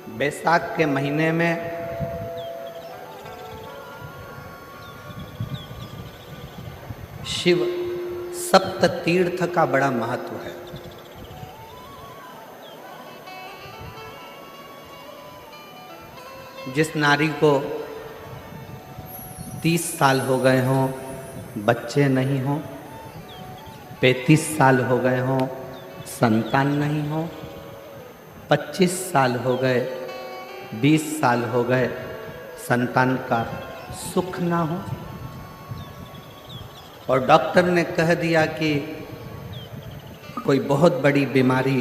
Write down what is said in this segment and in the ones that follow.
बैसाख के महीने में शिव सप्त तीर्थ का बड़ा महत्व है। जिस नारी को 30 साल हो गए हों, बच्चे नहीं हों, 35 साल हो गए हों, संतान नहीं हो, 25 साल हो गए, 20 साल हो गए, संतान का सुख ना हो, और डॉक्टर ने कह दिया कि कोई बहुत बड़ी बीमारी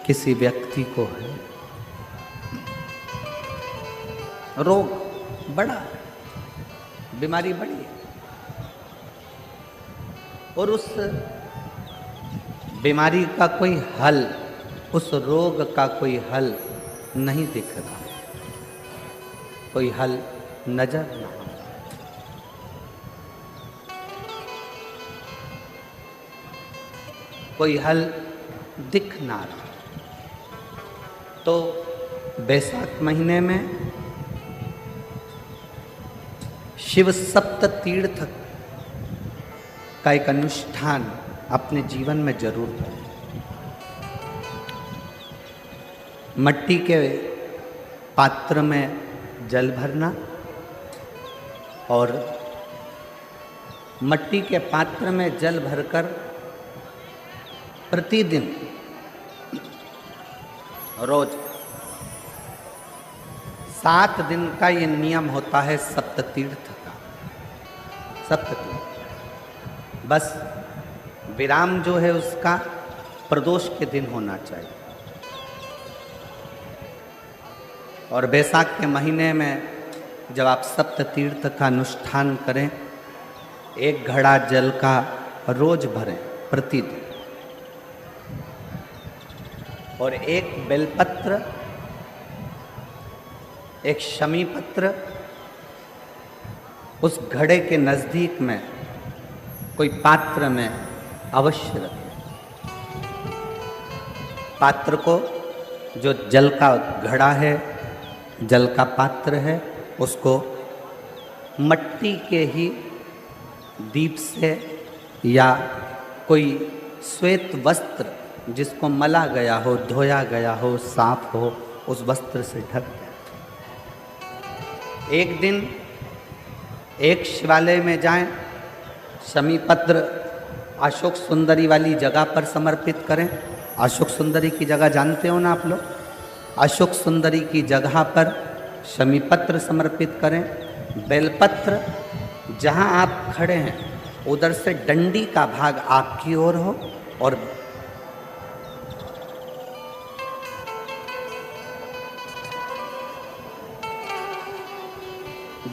किसी व्यक्ति को है, रोग बड़ा, बीमारी बड़ी है, और उस बीमारी का कोई हल, उस रोग का कोई हल नहीं दिख रहा, कोई हल नजर न आ, कोई हल दिख ना रहा। तो बैसाख महीने में शिव सप्त तीर्थ का एक अनुष्ठान अपने जीवन में जरूर करें। मट्टी के पात्र में जल भरना और मट्टी के पात्र में जल भरकर प्रतिदिन रोज 7 दिन का ये नियम होता है सप्ततीर्थ का। सप्ततीर्थ बस विराम जो है उसका प्रदोष के दिन होना चाहिए। और बैसाख के महीने में जब आप सप्ततीर्थ का अनुष्ठान करें, 1 घड़ा जल का रोज भरें प्रतिदिन, और 1 बेलपत्र, 1 शमी पत्र उस घड़े के नजदीक में कोई पात्र में अवश्य रखें। पात्र को, जो जल का घड़ा है, जल का पात्र है, उसको मट्टी के ही दीप से या कोई श्वेत वस्त्र जिसको मला गया हो, धोया गया हो, साफ हो, उस वस्त्र से ढक दें। एक दिन एक शिवालय में जाएं, शमी पत्र अशोक सुंदरी वाली जगह पर समर्पित करें। अशोक सुंदरी की जगह जानते हो ना आप लोग? अशोक सुंदरी की जगह पर शमी पत्र समर्पित करें। बेलपत्र जहाँ आप खड़े हैं उधर से डंडी का भाग आपकी ओर हो, और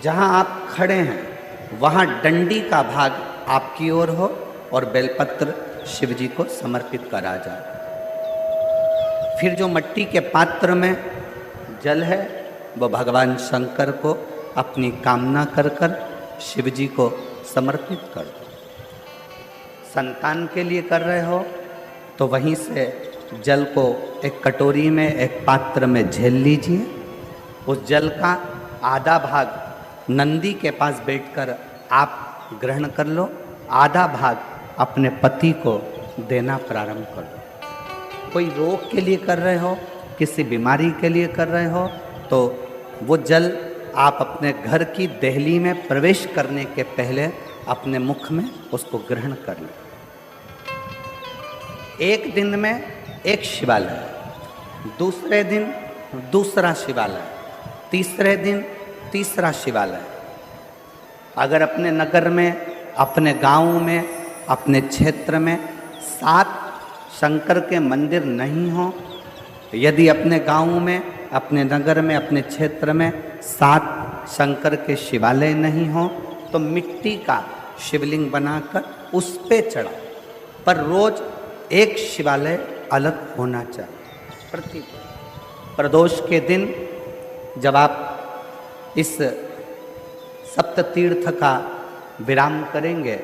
जहाँ आप खड़े हैं वहाँ डंडी का भाग आपकी ओर हो और बेलपत्र शिव जी को समर्पित करा जाए। फिर जो मट्टी के पात्र में जल है वो भगवान शंकर को अपनी कामना कर कर शिव जी को समर्पित कर दो। संतान के लिए कर रहे हो तो वहीं से जल को एक कटोरी में, एक पात्र में झेल लीजिए। उस जल का आधा भाग नंदी के पास बैठकर आप ग्रहण कर लो, आधा भाग अपने पति को देना प्रारंभ कर दो। कोई रोग के लिए कर रहे हो, किसी बीमारी के लिए कर रहे हो, तो वो जल आप अपने घर की देहली में प्रवेश करने के पहले अपने मुख में उसको ग्रहण कर लो। एक दिन में एक शिवालय, दूसरे दिन दूसरा शिवालय, तीसरे दिन तीसरा शिवालय। अगर अपने नगर में, अपने गांव में, अपने क्षेत्र में 7 शंकर के मंदिर नहीं हो, यदि अपने गांव में, अपने नगर में, अपने क्षेत्र में 7 शंकर के शिवालय नहीं हो, तो मिट्टी का शिवलिंग बनाकर उस पे चढ़ाओ, पर रोज एक शिवालय अलग होना चाहिए। प्रतिदिन प्रदोष के दिन जब आप इस सप्त तीर्थ का विराम करेंगे,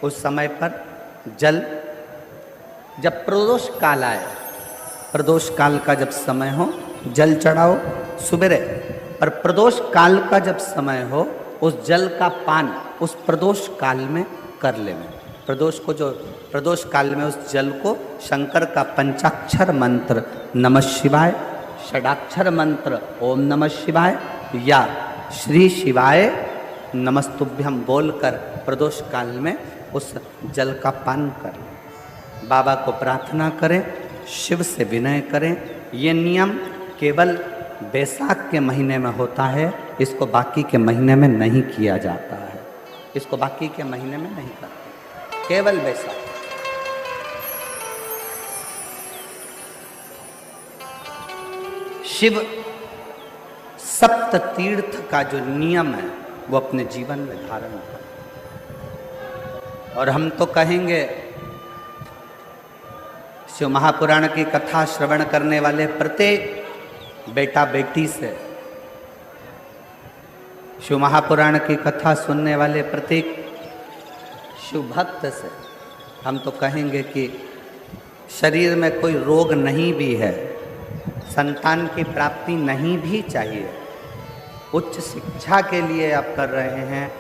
उस समय पर जल, जब प्रदोष काल आए, प्रदोष काल का जब समय हो, जल चढ़ाओ, सुबह, पर प्रदोष काल का जब समय हो उस जल का पान उस प्रदोष काल में कर लेना। प्रदोष काल में उस जल को शंकर का पंचाक्षर मंत्र नमः शिवाय, षडाक्षर मंत्र ओम नमः शिवाय या श्री शिवाय नमस्तुभ्यम बोलकर प्रदोष काल में उस जल का पान करें। बाबा को प्रार्थना करें, शिव से विनय करें। ये नियम केवल बैसाख के महीने में होता है, इसको बाकी के महीने में नहीं किया जाता है। इसको बाकी के महीने में नहीं करते, केवल बैसाख। शिव सप्त तीर्थ का जो नियम है वो अपने जीवन में धारण करें। और हम तो कहेंगे शिव महापुराण की कथा श्रवण करने वाले प्रत्येक बेटा बेटी से, शिव महापुराण की कथा सुनने वाले प्रत्येक शिव भक्त से हम तो कहेंगे कि शरीर में कोई रोग नहीं भी है, संतान की प्राप्ति नहीं भी चाहिए, उच्च शिक्षा के लिए आप कर रहे हैं,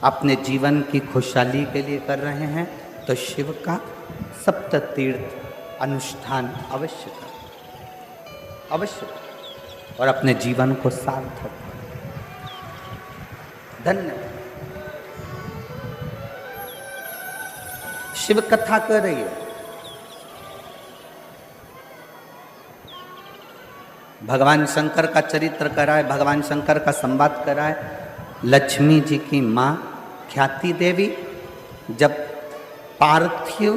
अपने जीवन की खुशहाली के लिए कर रहे हैं, तो शिव का सप्त तीर्थ अनुष्ठान अवश्य करें, अवश्य करें और अपने जीवन को सार्थक करें। धन्यवाद। शिव कथा कर रही है, भगवान शंकर का चरित्र कराए, भगवान शंकर का संवाद कराए। लक्ष्मी जी की माँ ख्याति देवी जब पार्थिव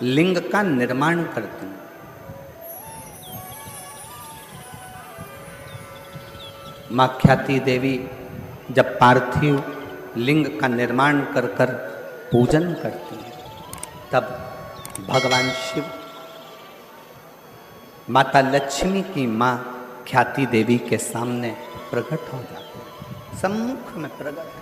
लिंग का निर्माण करती हैं, माँ ख्याति देवी जब पार्थिव लिंग का निर्माण कर कर पूजन करती हैं, तब भगवान शिव माता लक्ष्मी की माँ ख्याति देवी के सामने प्रकट हो जाते हैं, सम्मुख में प्रकट।